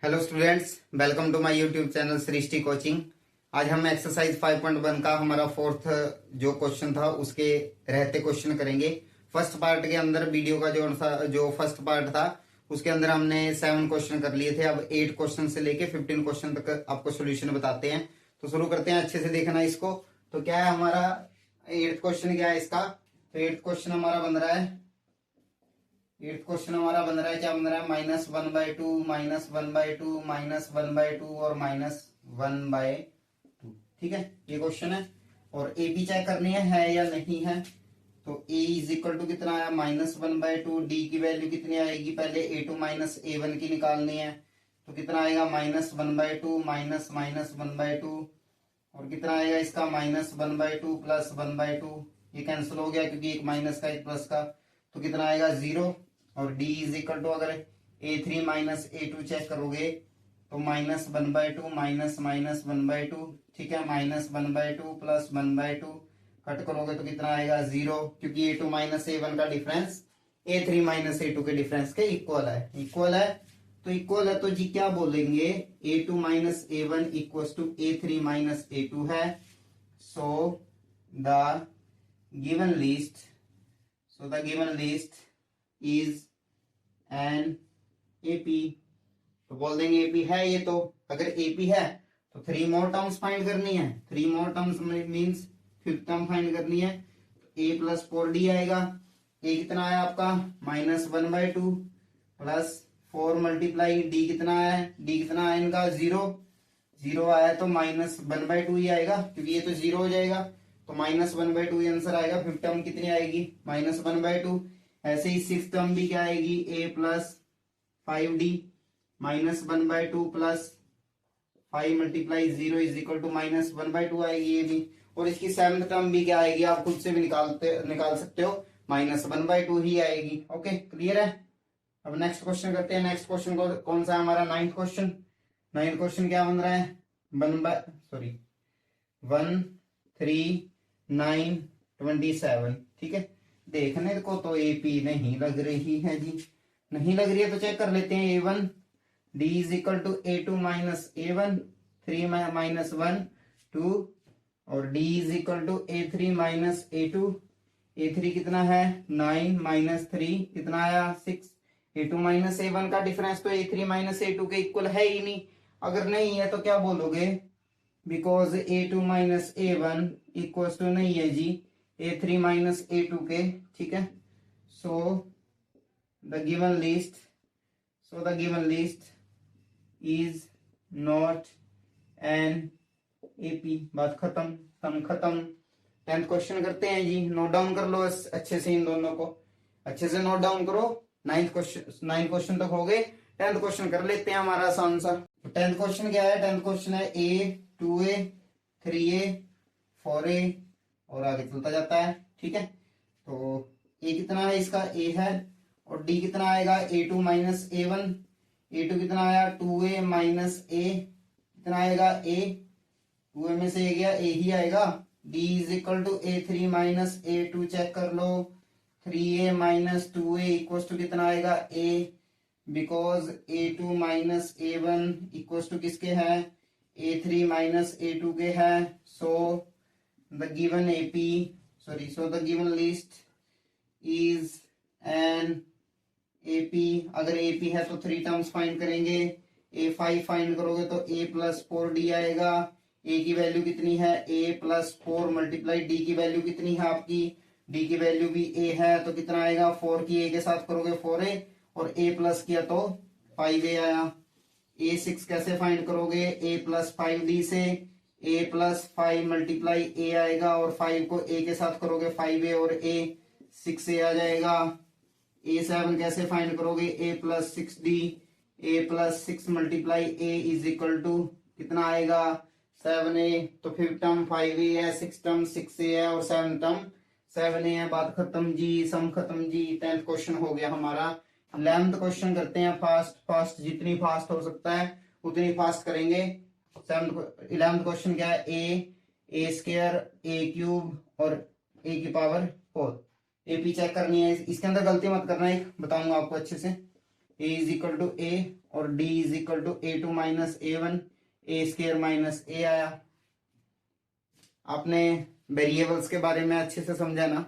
Hello students, welcome to my YouTube channel Srishti coaching. आज हम exercise 5.1 का हमारा फोर्थ जो क्वेश्चन था उसके रहते क्वेश्चन करेंगे। फर्स्ट पार्ट के अंदर वीडियो का जो फर्स्ट पार्ट था उसके अंदर हमने 7 क्वेश्चन कर लिए थे। अब 8 क्वेश्चन से लेके 15 क्वेश्चन तक आपको सोल्यूशन बताते हैं। तो शुरू करते हैं, अच्छे से देखना इसको। तो क्या है हमारा 8th क्वेश्चन, क्या है इसका? तो 8th क्वेश्चन हमारा बन रहा है, क्या बन रहा है? -1/2, -1/2, -1/2 और -1/2। ठीक है, ये क्वेश्चन है। और ए बी चेक करनी है या नहीं है। तो ए इज इक्वल टू कितना आया? -1/2। डी की वैल्यू कितनी आएगी? पहले A2 माइनस A1 की निकालनी है। तो कितना आएगा? -1/2 माइनस -1/2। और कितना आएगा इसका? -1/2 प्लस 1/2। ये कैंसिल हो गया क्योंकि एक माइनस का एक प्लस का। तो कितना आएगा? 0। और d इज इक्वल टू अगर A3 माइनस A2 चेक करोगे तो -1/2 माइनस -1/2। ठीक है, -1/2 प्लस 1/2 कट करोगे तो कितना आएगा? 0, क्योंकि A2 माइनस A1 का डिफरेंस A3 माइनस A2 के डिफरेंस के इक्वल है। तो इक्वल है तो जी क्या बोलेंगे? A2 minus A1 equal to A3 minus A2 है। So the given list is an AP. तो बोल देंगे एपी है ये। तो अगर एपी है तो 3 मोर टर्म्स फाइंड करनी है। 3 मोर terms means 5th term find करनी है। तो ए प्लस 4d आएगा। ए कितना आया आपका? -1/2 प्लस 4 मल्टीप्लाई डी कितना है? डी कितना है इनका? 0 आया तो -1/2 ही आएगा क्योंकि ये तो 0 हो जाएगा। तो -1/2 ही आंसर आएगा। 5th टर्म कितनी आएगी? -1/2। ऐसे ही 6th टर्म भी क्या आएगी? a plus 5d -1/2 plus 5 multiply 0 is equal to -1/2 आएगी ये भी। और इसकी 7th टर्म भी क्या आएगी? आप खुद से भी निकाल सकते हो, -1/2 ही आएगी। ओके, क्लियर है। अब नेक्स्ट क्वेश्चन करते हैं। नेक्स्ट क्वेश्चन कौन सा है हमारा? 9th question. 9th क्वेश्चन क्या बन रहा है? 1 3 9 27। ठीक है, देखने को तो एपी नहीं लग रही है जी। नहीं लग रही है तो चेक कर लेते हैं। A1 d is equal to A2 minus A1, 3 minus 1 2। और d is equal to A3 minus A2। A3 कितना है? 9 माइनस 3 कितना आया? 6। A2 माइनस A1 का डिफरेंस तो A3 माइनस A2 के इक्वल है ही नहीं। अगर नहीं है तो क्या बोलोगे? Because A2 minus A1 equal to नहीं है जी A3 माइनस A2 के। ठीक है, so the given list is not an AP. बात खत्म, सम खत्म। 10th क्वेश्चन करते हैं जी। नोट डाउन कर लो अच्छे से, इन दोनों को अच्छे से नोट डाउन करो। 9th क्वेश्चन तक हो गए। 10th क्वेश्चन कर लेते हैं हमारा आसान सा। 10th क्वेश्चन क्या है? 10th क्वेश्चन है A 2A 3A 4A और आगे चलता जाता है। ठीक है, तो A कितना है इसका? A है। और D कितना आएगा? A2 minus A1। A2 कितना आया? 2A माइनस A कितना आएगा? A 2A में से A गया, A ही आएगा। D is equal to A3 minus A2 check कर लो। 3A minus 2A equal to कितना आएगा? A, because A2 minus A1 equal to किसके है? A3 माइनस A2 के है। So the given list is an AP. अगर एपी है तो 3 टर्म्स फाइंड करेंगे। A5 फाइंड करोगे तो A प्लस 4D आएगा। A की वैल्यू कितनी है? A प्लस 4 मल्टीप्लाई D की वैल्यू कितनी है आपकी? D की वैल्यू भी A है तो कितना आएगा? 4 की A के साथ करोगे 4A और A प्लस किया तो 5A आया। A6 कैसे फाइंड करोगे? A प्लस 5D से A प्लस 5 मल्टीप्लाई A आएगा और 5 को A के साथ करोगे 5A और A 6A आ जाएगा। A7 कैसे फाइंड करोगे? A plus 6D, A plus 6 multiply A is equal to कितना आएगा? 7A। तो 5th टर्म 5A है, 6th टर्म 6A है और 7th टर्म 7A है। बात खत्म जी, सम खत्म जी। 10th क्वेश्चन हो गया हमारा। 11th क्वेश्चन करते हैं फास्ट जितनी फास्ट हो सकता है उतनी फास्ट करेंगे। 11th क्वेश्चन क्या है? A स्क्वायर A क्यूब और A की पावर 4। एपी चेक करनी है। इसके अंदर गलती मत करना, एक बताऊंगा आपको अच्छे से। A is equal to A और D is equal to A2 minus A1 A square minus A आया। आपने वेरिएबल्स के बारे में अच्छे से समझा ना,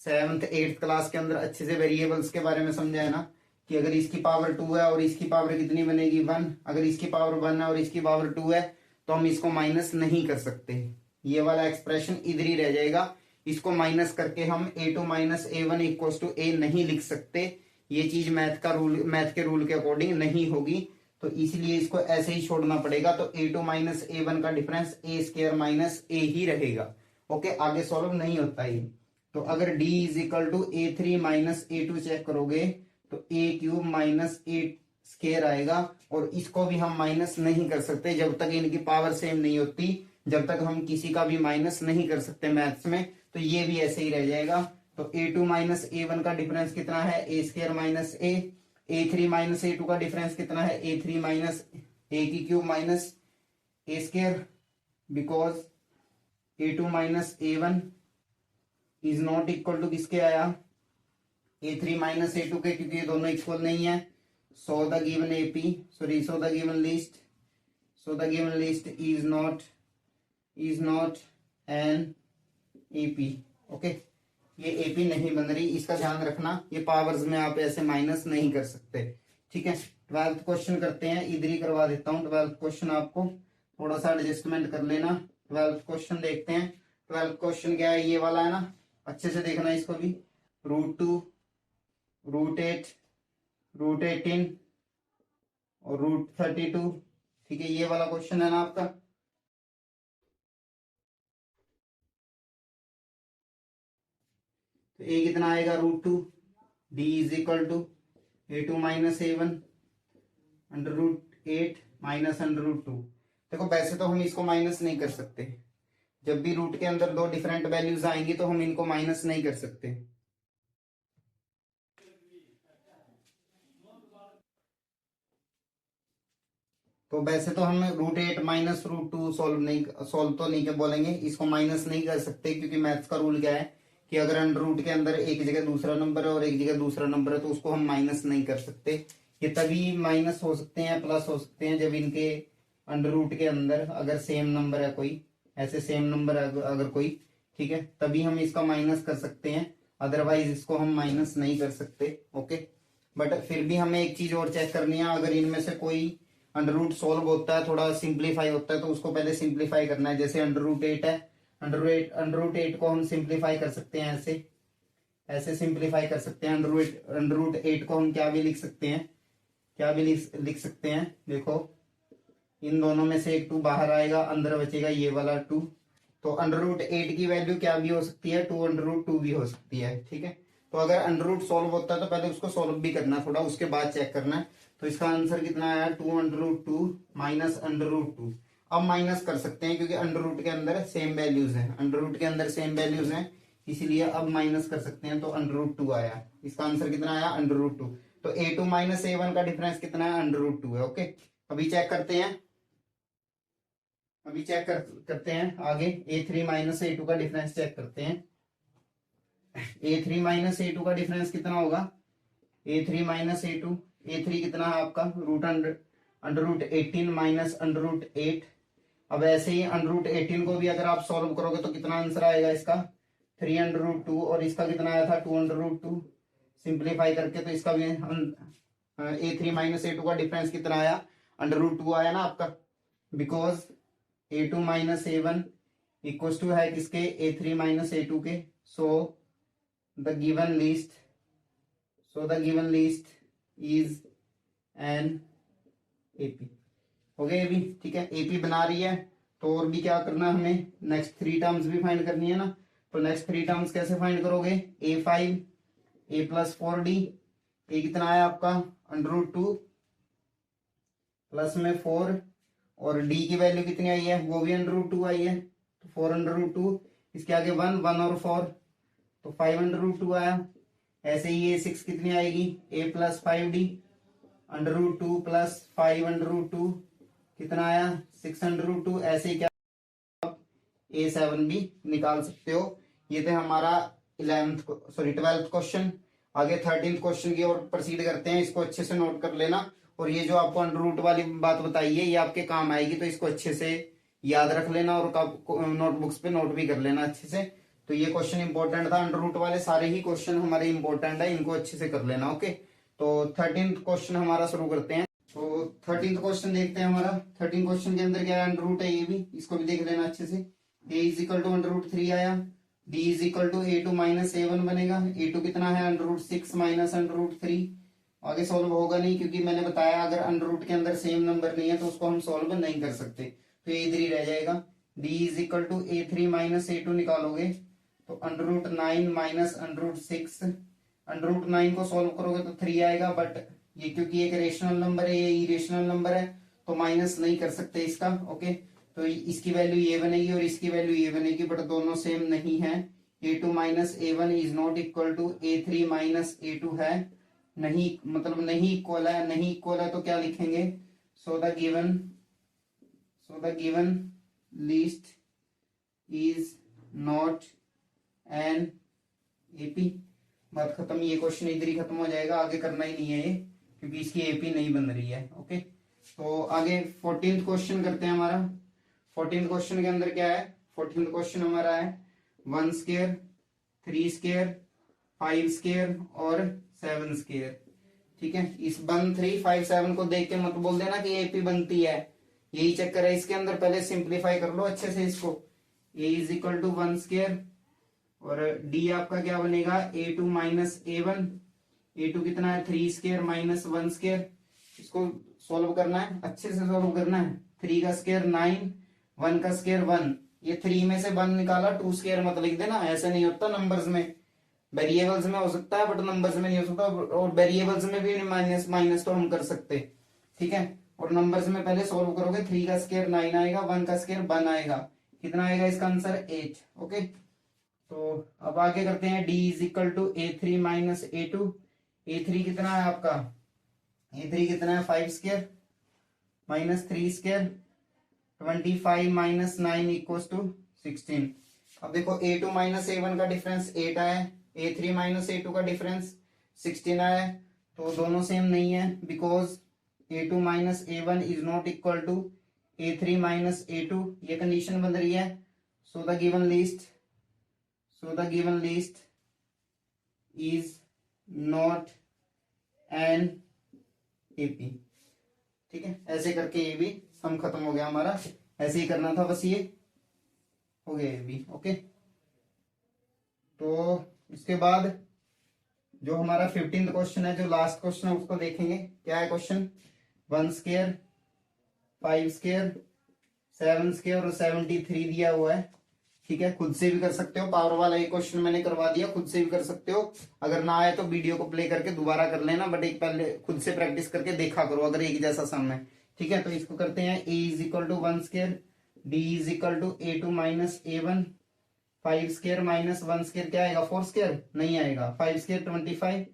7th 8th क्लास के अंदर अच्छे से वेरिएबल्स के बारे में समझा है ना, कि अगर इसकी पावर 2 है और इसकी पावर कितनी बनेगी 1, अगर इसकी पावर 1 है और इसकी पावर 2 है तो हम इसको माइनस नहीं कर सकते। ये वाला एक्सप्रेशन इधर ही रह जाएगा, इसको माइनस करके हम A2 minus A1 equal to A नहीं लिख सकते। ये चीज मैथ के रूल के अकॉर्डिंग नहीं होगी, तो इसलिए इसको ऐसे ही छोड़ना पड़ेगा। तो A2 माइनस A1 का difference A square minus A ही रहेगा। ओके, आगे सॉल्व नहीं होता ये। तो अगर D is equal to A3 minus A2 check करोगे तो A³ माइनस A स्क्वायर आएगा, और इसको भी हम माइनस नहीं कर सकते जब तक इनकी पावर सेम नहीं होती, जब तक हम किसी का भी माइनस नहीं कर सकते मैथ्स में, तो ये भी ऐसे ही रह जाएगा। तो A2 माइनस A1 का डिफरेंस कितना है A square minus A, A3 minus A2 का डिफरेंस कितना है A3 माइनस A की cube minus A square, because A2 minus A1 is not equal to किसके आया A3 माइनस A2 के, क्योंकि ये दोनों इक्वल नहीं है। So the given list is not N AP। Okay, ये AP नहीं बन रही, इसका ध्यान रखना। ये पावर्स में आप ऐसे माइनस नहीं कर सकते, ठीक है। 12th क्वेश्चन करते हैं, इधर ही करवा देता हूं 12th क्वेश्चन, आपको थोड़ा सा एडजस्टमेंट कर लेना। 12th क्वेश्चन देखते हैं। 12th क्वेश्चन क्या है, ये वाला है ना, अच्छे से देखना इसको भी। √2, √8, √18 और √32, ठीक है, ये वाला क्वेश्चन है ना आपका। तो A कितना आएगा √2, D is equal to A2 minus A1 √8 minus √2। देखो वैसे तो हम इसको माइनस नहीं कर सकते, जब भी रूट के अंदर दो डिफरेंट वैल्यूज आएंगी तो हम इनको माइनस नहीं कर सकते। तो वैसे तो हम √8 माइनस √2 सॉल्व तो नहीं बोलेंगे, इसको माइनस नहीं कर सकते, क्योंकि मैथ्स का रूल क्या है कि अगर अंडर रूट के अंदर एक जगह दूसरा नंबर है और एक जगह दूसरा नंबर है तो उसको हम माइनस नहीं कर सकते। ये तभी माइनस हो सकते हैं, प्लस हो सकते हैं, जब इनके अंडर रूट के अंदर अगर सेम नंबर है कोई, ऐसे सेम नंबर है अगर कोई, ठीक है, तभी हम इसका माइनस कर सकते हैं, अदरवाइज इसको हम माइनस नहीं कर सकते। ओके, बट फिर भी हमें एक चीज और चेक करनी है, अगर इनमें से कोई अंडर रूट सोल्व होता है, थोड़ा सिंप्लीफाई होता है, तो उसको पहले सिंप्लीफाई करना है। जैसे अंडर रूट 8 है, अंडर रूट 8 को हम सिंप्लीफाई कर सकते हैं, ऐसे सिंप्लीफाई कर सकते हैं। अंडर रूट 8 को हम क्या भी लिख सकते हैं, लिख सकते हैं, देखो इन दोनों में से एक 2 बाहर आएगा, अंदर बचेगा ये वाला 2। तो अंडर रूट 8 की वैल्यू क्या भी हो सकती है, 2 अंडर रूट 2 भी हो सकती है, ठीक है। तो अगर अंडर रूट सॉल्व होता है तो पहले उसको सॉल्व भी करना है थोड़ा, उसके बाद चेक करना है। तो इसका आंसर कितना आया 2 under root 2 minus under root 2। अब माइनस कर सकते हैं क्योंकि अंडर रूट के अंदर सेम वैल्यूज हैं, अंडर रूट के अंदर सेम वैल्यूज हैं, इसीलिए अब माइनस कर सकते हैं। तो अंडर रूट 2 आया, इसका आंसर कितना आया अंडर रूट 2। तो A2 माइनस A1 का डिफरेंस कितना है अंडर रूट 2 है। ओके, अभी चेक करते हैं, करते हैं आगे। A3 माइनस A2 का डिफरेंस चेक करते हैं। A3 माइनस A2 का डिफरेंस कितना होगा, A3 माइनस A2, A3 कितना है आपका under root 18 minus under root 8। अब ऐसे ही अंडर रूट 18 को भी अगर आप सॉल्व करोगे तो कितना आंसर आएगा इसका 3 अंडर रूट 2, और इसका कितना आया था 2 अंडर रूट 2। सिंप्लीफाई करके तो इसका भी A3 माइनस A2 का डिफरेंस कितना आया अंडर रूट 2 आया ना आपका, because A2 minus A1 equal to है किसके A3 माइनस A2 के। सो the given list is N AP। हो गया अभी, ठीक है, AP बना रही है। तो और भी क्या करना है हमें, नेक्स्ट 3 टर्म्स भी फाइंड करनी है ना। तो नेक्स्ट 3 टर्म्स कैसे फाइंड करोगे, A5 A plus 4D, A कितना आया आपका अंडर रूट 2 प्लस में 4, और D की वैल्यू कितनी आई है वो भी अंडर रूट 2 आई है, तो 4 अंडर रूट 2, इसके आगे 1 और 4, तो 5 अंडर रूट 2 आया। ऐसे ही ये 6 कितनी आएगी A plus 5D under root 2 plus 5 under root 2 कितना आया 6 अंडर रूट 2। ऐसे ही क्या A7 भी निकाल सकते हो। ये थे हमारा 12th क्वेश्चन। आगे 13th क्वेश्चन की ओर प्रोसीड करते हैं। इसको अच्छे से नोट कर लेना, और ये जो आपको अंडर रूट वाली बात बताई है ये आपके काम आएगी, तो इसको अच्छे से याद रख लेना और नोटबुक्स पे नोट भी कर लेना अच्छे से। तो ये क्वेश्चन इंपॉर्टेंट था, अंडर रूट वाले सारे ही क्वेश्चन हमारे इंपॉर्टेंट है, इनको अच्छे से कर लेना। ओके, तो 13th क्वेश्चन हमारा शुरू करते हैं। तो 13th क्वेश्चन देखते हैं हमारा। 13 क्वेश्चन के अंदर क्या है, अंडर रूट है, ये भी इसको भी देख लेना अच्छे से। a is equal to under root 3 आया, d is equal to a2 minus a1 बनेगा। a2 कितना है, under root 6 minus under root 3। आगे सॉल्व होगा नहीं, क्योंकि मैंने बताया अगर अंडर रूट के अंदर सेम नंबर नहीं है तो उसको हम सॉल्व नहीं कर सकते, तो ये इधर ही रह जाएगा। d is equal to a3 minus a2 निकालोगे तो under root 9 minus under root 6। Under root 9 को सॉल्व करोगे तो 3 आएगा, बट ये क्योंकि एक रेशनल नंबर है, ये इरेशनल नंबर है, तो माइनस नहीं कर सकते इसका। ओके, तो इसकी वैल्यू ये बनेगी और इसकी वैल्यू ये बनेगी, बट दोनों सेम नहीं है। a2 minus a1 is not equal to a3 minus a2 है, नहीं मतलब नहीं इक्वल है। नहीं इक्वल है तो क्या लिखेंगे, सो the given list is not an AP. बात खत्म, ये क्वेश्चन इधर ही खत्म हो जाएगा, आगे करना ही नहीं है ये, क्योंकि इसकी एपी नहीं बन रही है। ओके, तो आगे 14th क्वेश्चन करते हैं हमारा। 14th क्वेश्चन के अंदर क्या है, 14th क्वेश्चन हमारा है 1 स्क्वायर, 3 स्क्वायर, 5 स्क्वायर और 7 स्क्वायर। ठीक है, इस 1 3 5 7 को देख के मत बोल देना कि एपी बनती है, यही चक्कर है इसके अंदर। पहले सिंप्लीफाई कर लो अच्छे से इसको। a is equal to 1 square और d आपका क्या बनेगा, a2 माइनस a1। a2 कितना है, 3 स्क्वायर माइनस 1 स्क्वायर। इसको सोल्व करना है, अच्छे से सोल्व करना है। 3 का स्क्वायर 9, 1 का स्क्वायर 1। ये 3 में से 1 निकाला, 2 स्क्वायर मत लिख देना, ऐसे नहीं होता नंबर्स में। वेरिएबल्स में हो सकता है बट नंबर्स में नहीं हो सकता, और वेरिएबल्स में भी माइनस माइनस तो हम कर सकते। ठीक है, और नंबर्स में पहले सोल्व करोगे, 3 का स्क्वायर 9 आएगा, 1 का स्क्वायर 1 आएगा, कितना आएगा इसका आंसर 8। ओके, तो अब आगे करते हैं। d is equal to a3 minus a2। a3 कितना है आपका, a3 कितना है, 5 square minus 3 square, 25 minus 9 equals to 16। अब देखो a2 माइनस a1 का डिफरेंस 8 आया, a3 माइनस a2 का डिफरेंस 16 आया, तो दोनों सेम नहीं है, because a2 minus a1 is not equal to a3 minus a2, ये कंडीशन बन रही है। So the given list is not an AP. ठीक है, ऐसे करके ये भी सम खत्म हो गया हमारा, ऐसे ही करना था बस, ये हो गया ये भी। ओके, तो इसके बाद जो हमारा 15th क्वेश्चन है, जो लास्ट क्वेश्चन है, उसको देखेंगे। क्या है क्वेश्चन, 1 स्क्वायर, 5 स्क्वायर, 7 स्क्वायर और 73 दिया हुआ है। ठीक है, खुद से भी कर सकते हो, पावर वाला ये क्वेश्चन मैंने करवा दिया, खुद से भी कर सकते हो। अगर ना आए तो वीडियो को प्ले करके दोबारा कर लेना, बट एक पहले खुद से प्रैक्टिस करके देखा करो अगर एक जैसा सम है। ठीक है, तो इसको करते हैं। a is equal to 1 square, d is equal to a2 minus a1, 5 square minus 1 square क्या आएगा, 4 स्क्वायर नहीं आएगा, 5 square 25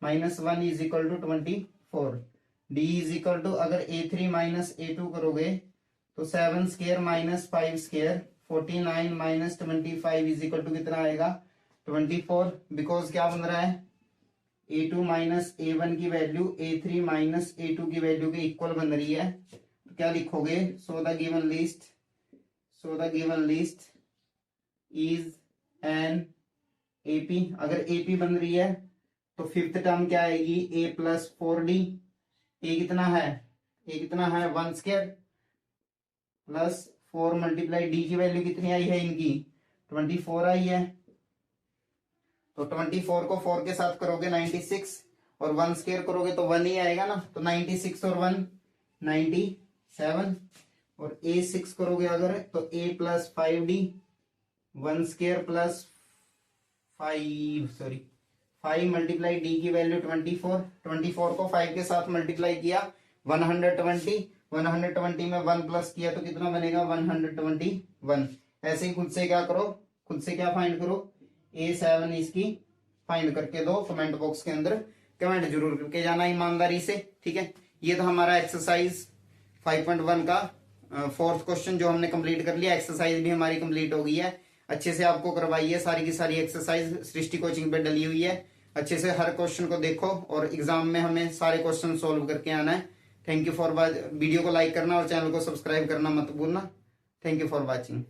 minus 1 is equal to 24। d is equal to अगर a3 माइनस a2 करोगे तो 7 square minus 5 square, 49 minus 25 is equal to कितना आएगा, 24। Because क्या बन रहा है, a2 माइनस a1 की वैल्यू a3 माइनस a2 की वैल्यू के इक्वल बन रही है, तो क्या लिखोगे, सो the given list is an AP. अगर एपी बन रही है तो फिफ्थ टर्म क्या आएगी, a प्लस 4d। a कितना है 1 स्क्वायर प्लस 4 मल्टीप्लाई d की वैल्यू कितनी आई है इनकी, 24 आई है। तो 24 को 4 के साथ करोगे 96, और 1 स्क्वायर करोगे तो 1 ही आएगा ना, तो 96 और 1 97, और a 6 करोगे अगर तो a plus 5d, 1 square plus 5 multiply d की वैल्यू 24। 24 को 5 के साथ मल्टीप्लाई किया 120 में 1 प्लस किया तो कितना बनेगा, 121। ऐसे ही खुद से क्या फाइंड करो, a7 इसकी फाइंड करके दो। कमेंट बॉक्स के अंदर कमेंट जरूर करके जाना ईमानदारी से। ठीक है, ये था हमारा एक्सरसाइज 5.1 का 4th क्वेश्चन जो हमने कंप्लीट कर लिया। एक्सरसाइज भी हमारी कंप्लीट हो गई है, अच्छे से आपको करवाई है, सारी की सारी एक्सरसाइज सृष्टि कोचिंग पे डली हुई है। अच्छे से हर क्वेश्चन को देखो और एग्जाम में हमें सारे क्वेश्चन सॉल्व करके आना है। थैंक यू फॉर वीडियो को लाइक करना और चैनल को सब्सक्राइब करना मत भूलना। Thank you for watching.